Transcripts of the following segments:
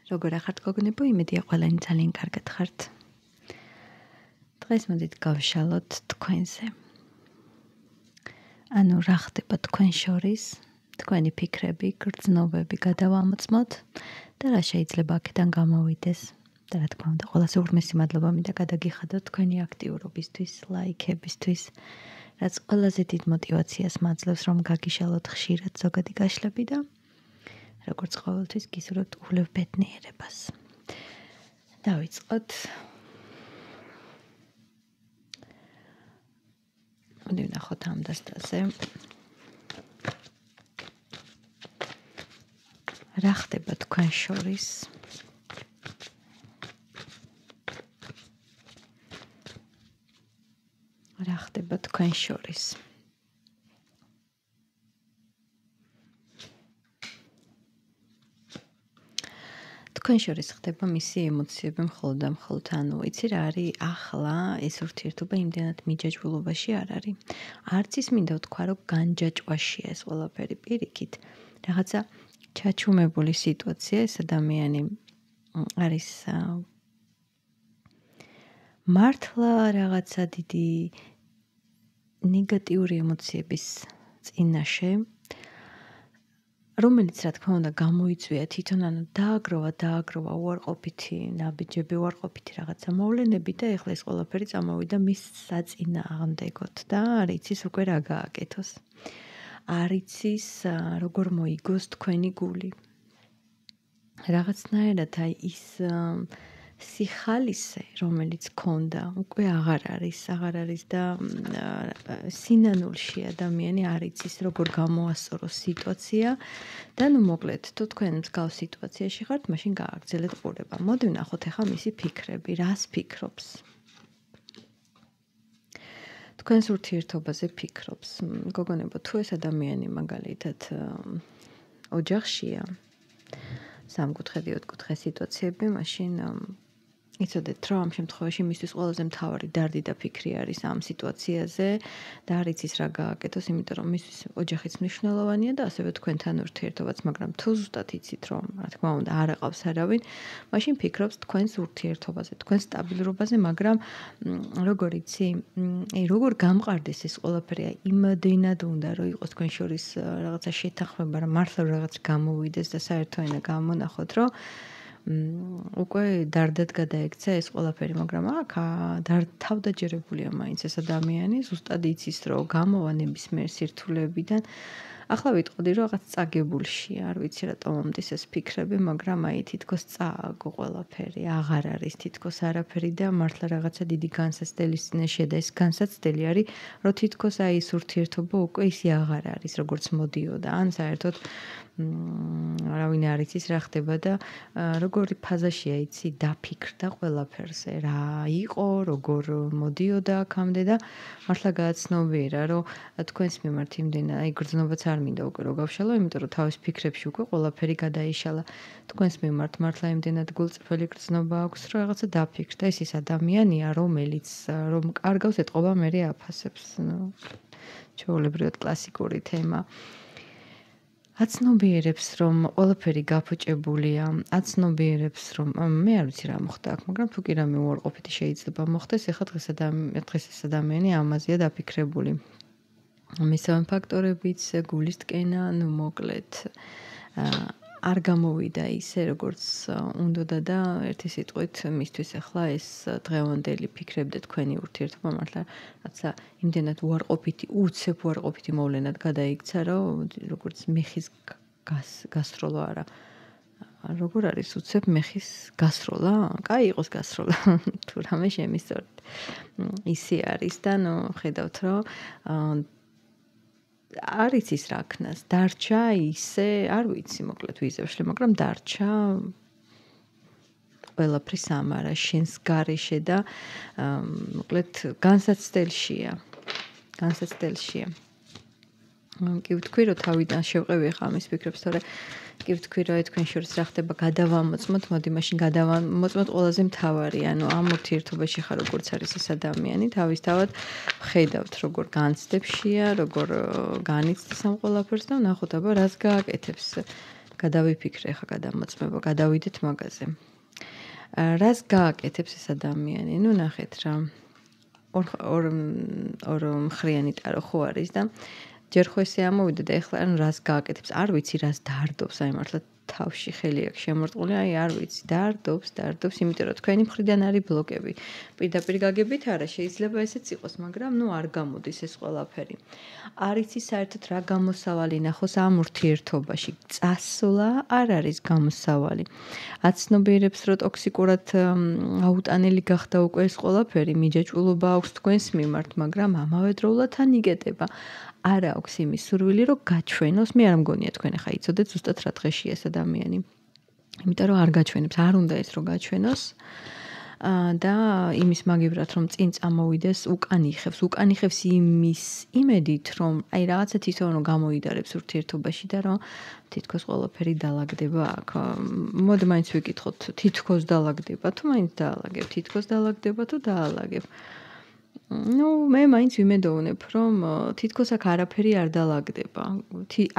როგორ ახართ გოგონებო, იმედია ყველანი ძალიან კარგად ხართ. დღეს მოდით გავშალოთ თქვენზე. ანუ რა ხდება თქვენ შორის, თქვენი ფიქრები, გრძნობები გადავამოწმოთ და რა შეიძლება აქედან გამოვიდეს. და რა თქმა უნდა, ყველაზე უღრმესი მადლობა მინდა გადაგიხადოთ თქვენი აქტიურობისთვის, ლაიქებისთვის, რაც ყველაზე დიდ мотивაციას მაძლევს, რომ გაგიშალოთ ხშირად ზოგადი გაშლები და როგორც ყოველთვის გისურვებთ უვლევ ბედნიერებას. დავიწყოთ. მოდი ვნახოთ ამ დასტაზე. რა ხდება თქვენ შორის? რა ხდება თქვენ შორის? თქვენ შორის ხდება მისი ემოციები მხოლოდ და მხოლოდ, ანუ იცი რა არის ახლა ეს ურთიერთობა იმდენად მიჯაჭვულობაში არ არის. არც ის მინდა ვთქვა, რომ განჯაჭვაშია ეს ყველაფერი პირიქით. რაღაცა ჩაჩუმებული სიტუაცია, ეს ადამიანი არის მართლა რაღაცა დიდი ნეგატიური ემოციების წინაშე, რომელიც რა თქმა უნდა გამოიწვია თვითონ, ანუ დააგროვა უარყოფითი ნაბიჯები, უარყოფითი რაღაცა მოვლენები და ეხლა ეს ყველაფერი წამოვიდა მის საწინააღმდეგოდ და არ იცის უკვე რა გააკეთოს. არ იცის როგორ მოიგოს თქვენი გული. რაღაცნაირად აი ის სიხალისე, რომელიც ქონდა, უკვე აღარ არის და სინანულში ადამიანი არ იცის როგორ გამოასწოროს სიტუაცია და ნუ მოკლედ, თუ თქვენ მსგავს სიტუაციაში ხართ, მაშინ გააგრძელეთ ყურება. მოდი ვნახოთ ახლა მისი ფიქრები, რას ფიქრობს. თქვენს ურთიერთობაზე ფიქრობს. გოგონებო, თუ ეს ადამიანი მაგალითად ოჯახშია, სამკუთხედი, ოთხკუთხე სიტუაციები, მაშინ იცოდეთ, რომ ამ შემთხვევაში მისთვის ყველაზე მთავარი დარდი და ფიქრი არის ამ სიტუაციაზე და არ იცის რა გააკეთოს, იმიტომ რომ მისთვის ოჯახიც მნიშვნელოვანია და ასევე თქვენთან ურთიერთობაც, მაგრამ თუ ზუსტად იცით, რომ რა თქმა უნდა არ აყავს არავინ, მაშინ ფიქრობს თქვენს ურთიერთობაზე, თქვენს სტაბილურობაზე, მაგრამ როგორ იცი, როგორ გამყარდეს ეს ყველაფერი, იმდენად უნდა რომ იყოს თქვენ შორის რაღაცა შეთანხმება, რომ მართლა რაღაც გამოვიდეს და საერთო ენა გამონახოთ, რომ უკვე დარდად გადაექცა ეს ყველაფერი, მაგრამ აქ თავდაჯერებულია მაინც ეს ადამიანი, ზუსტად იცის, რომ გამოვა ნებისმიერ სირთულეებიდან. ახლა ვიტყოდი, რომ რაღაც წაგებულში, არ ვიცი რატომ მომდის ეს ფიქრები, მაგრამ აი თითქოს წააგო ყველაფერი, აღარ არის თითქოს არაფერი და მართლა რაღაცა დიდი განსაცდელის წინაშეა და ეს განსაცდელი არის, რომ თითქოს აი ეს ურთიერთობა უკვე ისე აღარ არის, როგორც მოდიოდა, ან საერთოდ არავინ არ იცის რა ხდება და როგორი ფაზაშია იცი დაფიქრდა ყველაფერზე, რა იყო, როგორ მოდიოდა აქამდე და მართლა გააცნობიერა, რომ თქვენს მიმართ იმდენ აი გრძნობაც არ მინდა უკვე რო გავშალო, იმიტომ რომ თავის ფიქრებში უკვე ყველაფერი გადაიშალა. თქვენს მიმართ მართლა იმდენად გულწრფელი გრძნობა აქვს, რომ რაღაცა დაფიქრდა. ეს ის ადამიანია, რომელიც რომ კარგავს ეტყობა, მერე აფასებს. ჩვეულებრივად კლასიკური თემა. აცნობიერებს, რომ ყველაფერი გაფუჭებულია, აცნობიერებს, რომ მე არ ვიცი რა მოხდა აქ, მაგრამ თუ კი რამე უარყოფითი შეიძლება მოხდეს, ეხლა დღეს ეს ადამიანი ამაზეა დაფიქრებული. მისავე ფაქტორებიც, გულის ტკენა, ნუ მოკლედ არ გამოვიდა ისე, როგორც უნდოდა და ერთი სიტყვით მისთვის ახლა ეს დღევანდელი ფიქრები და თქვენი ურთიერთობა მართლა რაცა იმდენად უცებ უარყოფითი მოვლენად გადაიქცა, რომ როგორც მეხის გასროლა არა. როგორ არის უცებ მეხის გასროლა? კაი იყოს გასროლა, თუ რამე შემისწორეთ. ისე არის და ნუ ხედავთ, რომ არ იცის რა ქნას, დარჩა ისე, არ ვიცი, მოკლედ ვიზევშლი, მაგრამ დარჩა ყველაფრის ამარა, შენს გარეშე და მოკლედ განსაცდელშია. კი ვთქვი, რომ თავიდან შევყევი ახლა ამის ფიქრებს, თორე კი ვთქვი, რომ თქვენ შორის რა ხდება, გადავამოწმოთ, მოდი მაშინ გადავამოწმოთ ყველაზე მთავარი, ანუ ამ ურთიერთობაში ხარ როგორც არის ეს ადამიანი, თავისთავად ხედავთ, როგორ განცდებშია, როგორ განიცდის ამ ყველაფერს და ვნახოთ, აბა რას გააკეთებს. გადავიფიქრე ხა გადამოწმება, გადავიდეთ მაგაზე. რას გააკეთებს ეს ადამიანი? ნუ ნახეთ რა. ორ მხრიანი ტარო ხო არის და ჯერ ხო ესე ამოვიდა და ეხლა ანუ რას გააკეთებს? არ ვიცი რას დარდობს, აი მართლა თავში ხელი აქვს შემორტყმული, აი არ ვიცი, დარდობს, იმიტომ რომ თქვენი მხრიდან არის ბლოკები. პირდაპირ გაგებით არა, შეიძლება ესეც იყოს, მაგრამ ნუ არ გამოდის ეს ყველაფერი. არ იცი საერთოდ რა გამოსავალი ნახოს ამ ურთიერთობაში. წასვლა არ არის გამოსავალი. აცნობიერებს რომ ტოქსიკურად აუტანელი გახდა უკვე ეს ყველაფერი, მიჯაჭვულობა აქვს თქვენს მიმართ, მაგრამ ამავე დროულად თან იგეტება. არ აქვს იმის სურვილი რომ გაჩვენოს, მე არ მგონია თქვენ ახლა იცოდეთ ზუსტად რა დღეშია ეს ადამიანი. იმიტომ რომ არ გაჩვენებს, არ უნდა ეს რომ გაჩვენოს. და იმის მაგივრად რომ წინ წამოვიდეს, უკან იხევს იმის იმედით რომ აი რაღაცა თვითონ რომ გამოიდარებს ურთიერთობაში და რომ თითქოს ყველაფერი დაალაგდება აქ. მოდი მაინც ვიკითხოთ, თითქოს დაალაგდება თუ მაინც დაალაგებ, თითქოს დაალაგდება თუ დაალაგებ. ნუ მე მაინც ვიმედოვნებ რომ თითქოს აქ არაფერი არ დაალაგდება.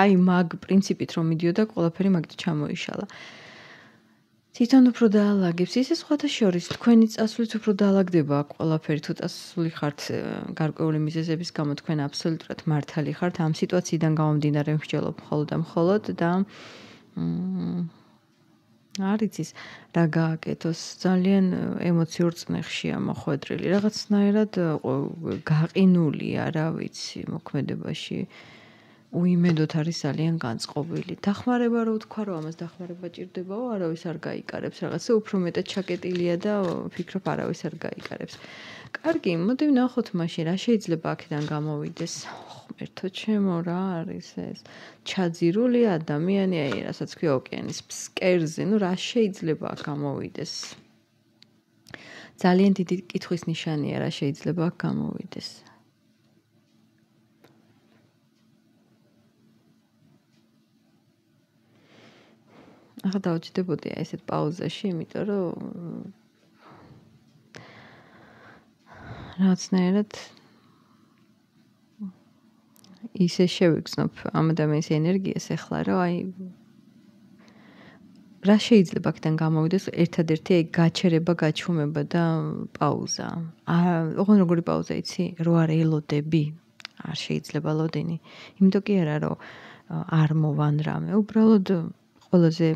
აი მაგ პრინციპით რომ მიდიოდა ყველაფერი მაგით ჩამოიშალა. თვითონ უფრო დაალაგებს, ისე სხვათა შორის თქვენი წასვლით უფრო დაალაგდება აქ ყველაფერი, თუ წასული ხართ გარკვეული მიზეზების გამო თქვენ აბსოლუტურად მართალი ხართ ამ სიტუაციიდან გამომდინარე მსჯელობ მხოლოდ და მხოლოდ და არ იცის რა გააკეთოს, ძალიან ემოციურ წნეხშია მოხვედრილი, რაღაცნაირად გაყინულია, რა ვიცი, მოქმედებაში უიმედოდ არის ძალიან განწყობილი. დახმარება რო ვთქვა რომ ამას დახმარება ჭირდებაო, არავის არ გაიკარებს, რაღაცა უფრო მეტად ჩაკეტილია და ვფიქრობ არავის არ გაიკარებს. კარგი, მოდი ვნახოთ მაშინ რა შეიძლება აქედან გამოვიდეს. ღმერთო ჩემო, რა არის ეს? ჩაძირული ადამიანი, აი რასაც ქვია ოკეანის ფსკერზე, ნუ რა შეიძლება აქ გამოვიდეს? ძალიან დიდი კითხვის ნიშანია რა შეიძლება აქ გამოვიდეს. ახლა დავჭდებოდი აი ესეთ პაუზაში, იმიტომ რომ რაღაცნაირად ისე შევიგრძნობ ამ ადამიანის ენერგიას ახლა, რომ აი რა შეიძლება აქედან გამოვიდეს? ერთადერთი აი გაჩერება, გაჩუმება და პაუზა. ოღონ როგორი პაუზა იცი? რო არ ელოდები. არ შეიძლება ლოდინი. იმიტომ კი არა, რომ არ მოვან რამე, უბრალოდ ყველაზე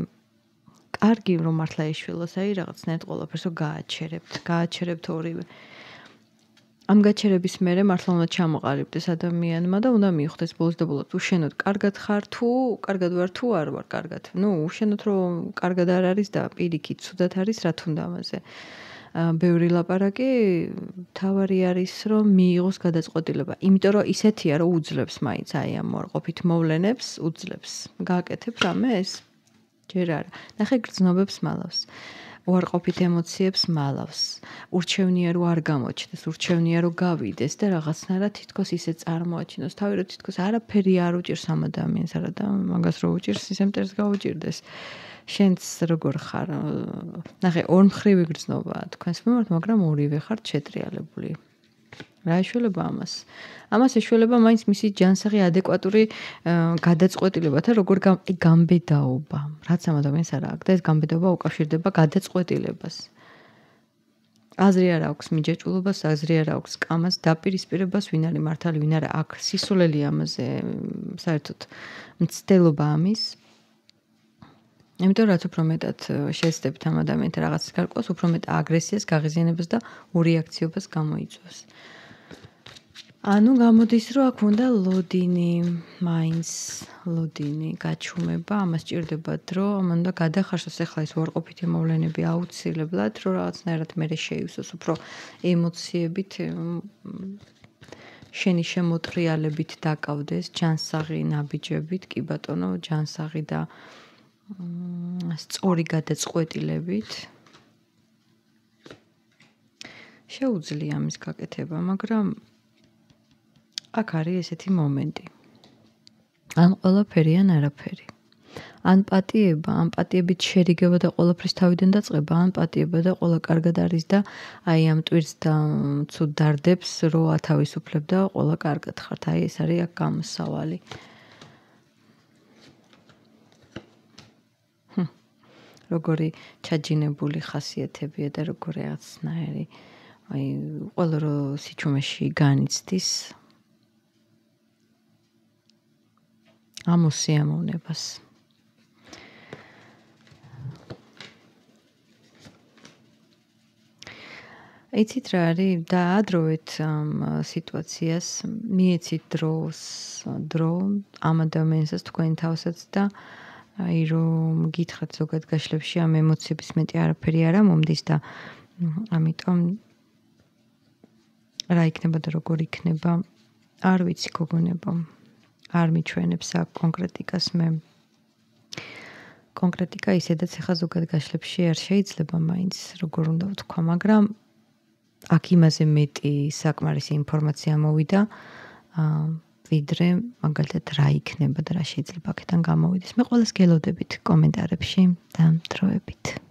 კარგი რომ მართლა ეშველოს, აი რაღაცნაირად ყველაფერს რომ გააჩერებთ ორივე. ამ გაჩერების მერე მართლა უნდა ჩამოყალიბდეს ადამიანმა და უნდა მიხვდეს ბოლოს და ბოლოს უშენოდ კარგად ხარ თუ კარგად ვარ თუ არ ვარ კარგად. ნუ უშენოდ რომ კარგად არ არის და პირიქით ცუდად არის, რა თქმა უნდა ამაზე. ბევრი ლაპარაკი, თავარი არის რომ მიიღოს გადაწყვეტილება. იმიტომ რომ ისეთია რომ უძლებს მაინც აი ამ უარყოფით მოვლენებს, უძლებს. გააკეთებ რამე ეს? ჯერ არა. ნახე გრძნობებს მალავს. უარყოფით ემოციებს მალავს. ურჩევნია რომ არ გამოჩნდეს, ურჩევნია რომ გავიდეს და რაღაცნაირად თითქოს ისე წარმოაჩინოს თავი რომ თითქოს არაფერი არ უჭირს ამ ადამიანს, არა და მაგას რო უჭირს, ისე მტერს გაუჭირდეს. შენც როგორ ხარ? ნახე, ორმხრივი გრძნობა თქვენს მიმართ, მაგრამ ორივე ხართ შეტრიალებული. რა ეშველება ამას? ამას ეშველება მაინც მისი ჯანსაღი ადეკვატური გადაწყვეტილება და როგორ გამბედაობა. რაც ამ ადამიანს არ აქვს და ეს გამბედაობა უკავშირდება გადაწყვეტილებას. აზრი არ აქვს მიჯაჭვულობას, აზრი არ აქვს კამას, დაპირისპირებას, ვინ არის მართალი, ვინ არა, აქ სისულელი ამაზე საერთოდ მცდელობა ამის. იმიტომ რაც უფრო მეტად შეეცდებით ამ ადამიანთან რაღაცას გარკვევას, უფრო მეტ აგრესიას, გაღიზიანებას და ურეაქციობას გამოიწვევს. ანუ გამოდის რომ აქ უნდა ლოდინი, მაინც ლოდინი, გაჩუმება, ამას ჭირდება დრო, ამან უნდა გადახარშოს ახლა ეს უარყოფითი მოვლენები აუცილებლად, რომ რაღაცნაირად მერე შეივსოს უფრო ემოციებით, შენი შემოტრიალებით დაკავდეს, ჯანსაღი ნაბიჯებით, კი ბატონო, ჯანსაღი და სწორი გადაწყვეტილებით. შეუძლია ამის გაკეთება, მაგრამ აქ არის ესეთი მომენტი. ან ყველაფერი, ან არაფერი. ან პატიება, ან პატიებით შერიგება და ყველაფრის თავიდან დაწყება, ან პატიება და ყველა კარგად არის და აი ამ ტვირს და ცუდ დარდებს რო ათავისუფლებ და ყველა კარგად ხართ. აი ეს არის აქ გამოსავალი. როგორი ჩაჯინებული ხასიათებია და როგორი რაღაცნაირი აი ყველა რო სიჩუმეში განიცდის ამოსიამოვნებას. იცით რა არის დაადროვეთ ამ სიტუაციას, მიეცით დრო ამ ადამიანსაც თქვენ თავსაც და აი რომ გითხრათ ზოგადად გაშლებში ამ ემოციების მეტი არაფერი არ მომდის და ამიტომ რა იქნება და როგორ იქნება არ ვიცი გოგონებო არ მიჩვენებს აქ კონკრეტიკას მე კონკრეტიკა ისედაც ახლა ზოგადად გაშლებში არ შეიძლება მაინც როგორ უნდა ვთქვა მაგრამ აქ იმაზე მეტი საკმარისი ინფორმაცია მოვიდა ვიდრე მაგალითად რა იქნება და რა შეიძლება აქედან გამოვიდეს მე ყველას გელოდებით კომენტარებში და დროებით